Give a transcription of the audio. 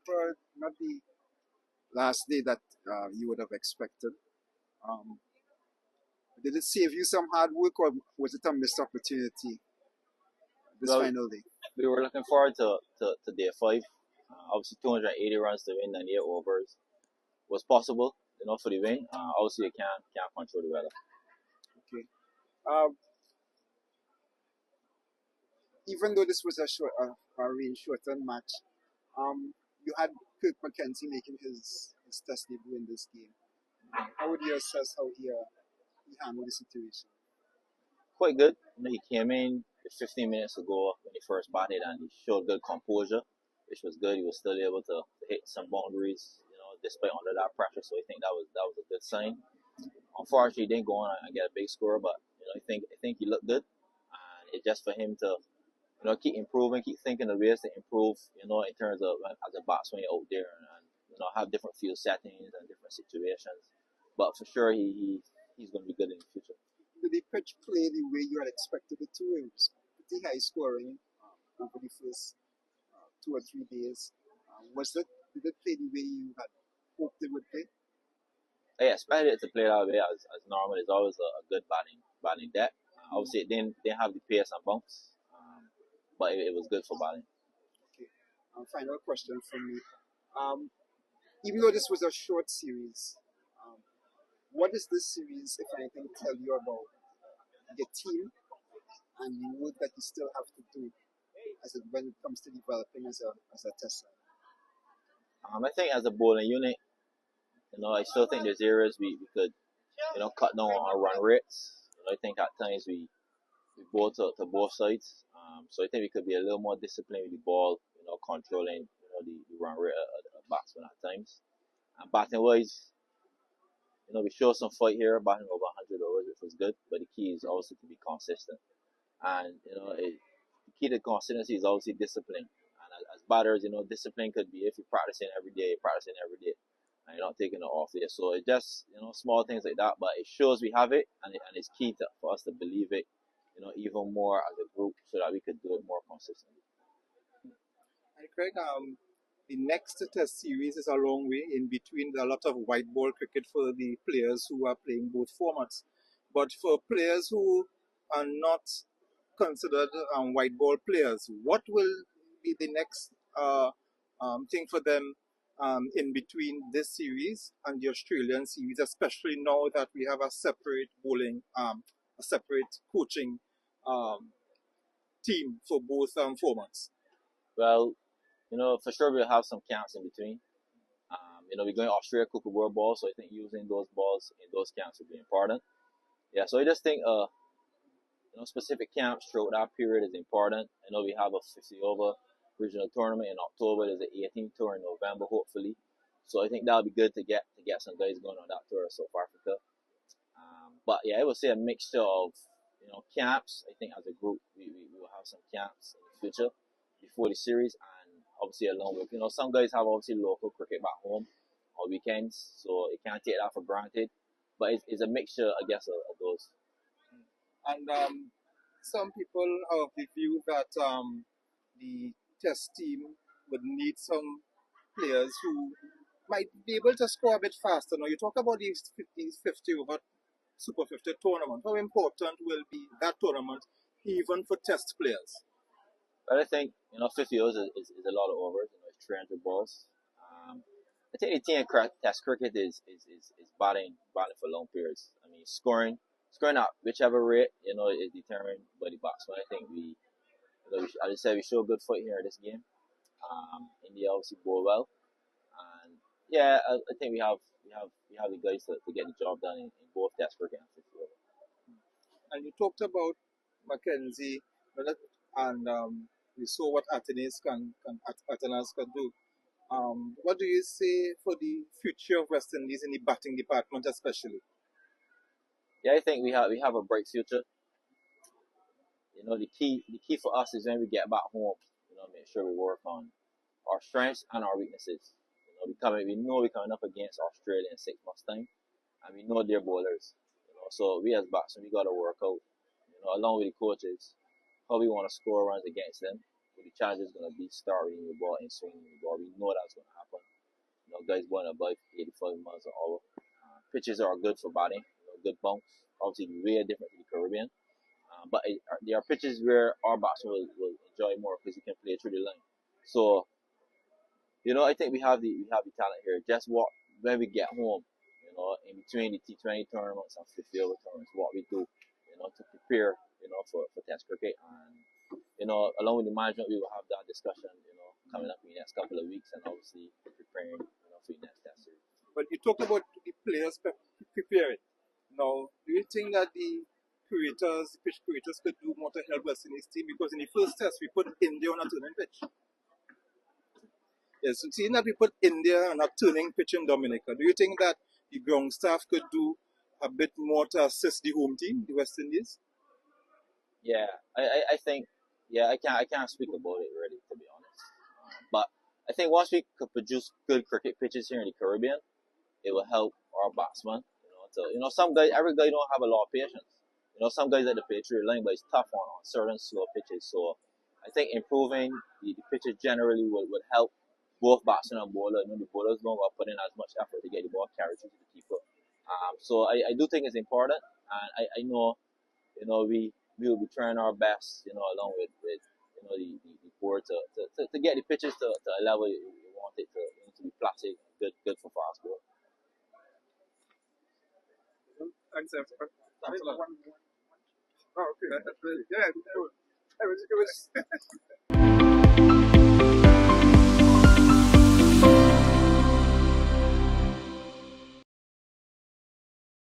paper, not the last day that you would have expected. Um, did it save you some hard work, or was it a missed opportunity this Well, final day? we were looking forward to day five. Obviously, 280 runs to win 98 overs was possible, for the win. Obviously, you can't control the weather. Okay. Um, Even though this was a rain shortened match, you had Kirk McKenzie making his test debut in this game. How would you assess how he handled the situation? Quite good. He came in 15 minutes ago when he first batted, and he showed good composure, which was good. He was still able to hit some boundaries, despite under that pressure. So I think that was a good sign. Unfortunately, he didn't go on and get a big score, but I think he looked good, and it's just for him to keep improving, keep thinking of ways to improve, in terms of as a batsman out there, and have different field settings and different situations. But for sure, he's going to be good in the future. Did the pitch play the way you had expected it to? It was pretty high scoring over the first 2 or 3 days. Did it play the way you had hoped it would play? I expected it to play that way as normal. It's always a good batting deck. Obviously, it didn't have the pace and bumps, but it was good for batting. Okay. Final question from me. Um, Even though this was a short series, um, what does this series, if anything, tell you about your team and the work that you still have to do when it comes to developing as a tester? I think as a bowling unit, I still think there's areas we could, cut down on our run rates. I think at times we bowl to both sides. So I think we could be a little more disciplined with the ball, controlling, the run rate of batsmen at times. And batting wise, we showed some fight here, batting over 100 overs, which was good. But the key is obviously to be consistent. And, the key to consistency is obviously discipline. And as batters, discipline could be if you're practicing every day, and you're not taking it off there. So it's just, small things like that. But it shows we have it, and it's key for us to believe it, even more as a group so that we could do it more consistently. And Craig, the next test series is a long way in between. There are a lot of white ball cricket for the players who are playing both formats. But for players who are not considered white ball players, what will be the next thing for them in between this series and the Australian series, especially now that we have a separate bowling, a separate coaching um, team for both formats? Well, for sure we'll have some camps in between. We're going to Australia Kookaburra balls, so I think using those balls in those camps will be important. Yeah, so I just think specific camps throughout that period is important. I know we have a 50 over regional tournament in October. There's an 18th tour in November, hopefully. So I think that'll be good to get some guys going on that tour of South Africa. But yeah, I would say a mixture of camps. I think as a group we will have some camps in the future before the series, and obviously along with some guys have obviously local cricket back home on weekends, so you can't take that for granted. But it's a mixture, I guess, of those. And some people have the view that the test team would need some players who might be able to score a bit faster. Now, you talk about these 50 over Super 50 tournament. How important will be that tournament even for test players? But I think 50 overs is a lot of overs. It's 300 balls. Um, I think the team in test cricket is batting for long periods. I mean, scoring at whichever rate is determined by the batsman. I think as I said, we show good foot here in this game. India obviously bowl well, and yeah, I think we have the guys to get the job done in both test cricket and 50 overs. And you talked about Mackenzie, and we saw what Atenas can do. What do you say for the future of West Indies in the batting department, especially? Yeah, I think we have a bright future. The key for us is when we get back home, make sure we work on our strengths and our weaknesses. We coming up against Australia in 6 months' time, and we know their bowlers. So we as batsmen we got to work out, along with the coaches, how we want to score runs against them, the challenge is going to be starting the ball and swinging the ball. We know that's going to happen. Guys going above 85 miles an hour. Pitches are good for batting, good bounce. Obviously, way different to the Caribbean. But there are pitches where our batsmen will enjoy more because you can play through the line. So, I think we have the talent here. Just what when we get home, in between the T20 tournaments and the field tournaments, what we do, to prepare, for Test cricket, and along with the management, we will have that discussion, coming up in the next couple of weeks, and obviously preparing, for the next Test series. But you talked about the players preparing. Now, do you think that the pitch creators could do more to help us in this team? Because in the first test, we put India on a turning pitch. Yes, so seeing that we put India on a turning pitch in Dominica, do you think that the ground staff could do a bit more to assist the home team, the West Indies? Yeah, I think, yeah, I can't speak about it really, to be honest. But I think once we could produce good cricket pitches here in the Caribbean, it will help our batsmen. Some guys, every guy don't have a lot of patience. Some guys like to play through the line, but it's tough on certain slow pitches. So I think improving the pitches generally would help both batsmen and bowler. The bowlers don't go put in as much effort to get the ball carried through to the keeper. So I do think it's important, and I know, we will be trying our best, along with the board to get the pitches to a level you want it to be plastic, good for fast ball. Thanks, thanks a lot. Oh, okay. Yeah, it was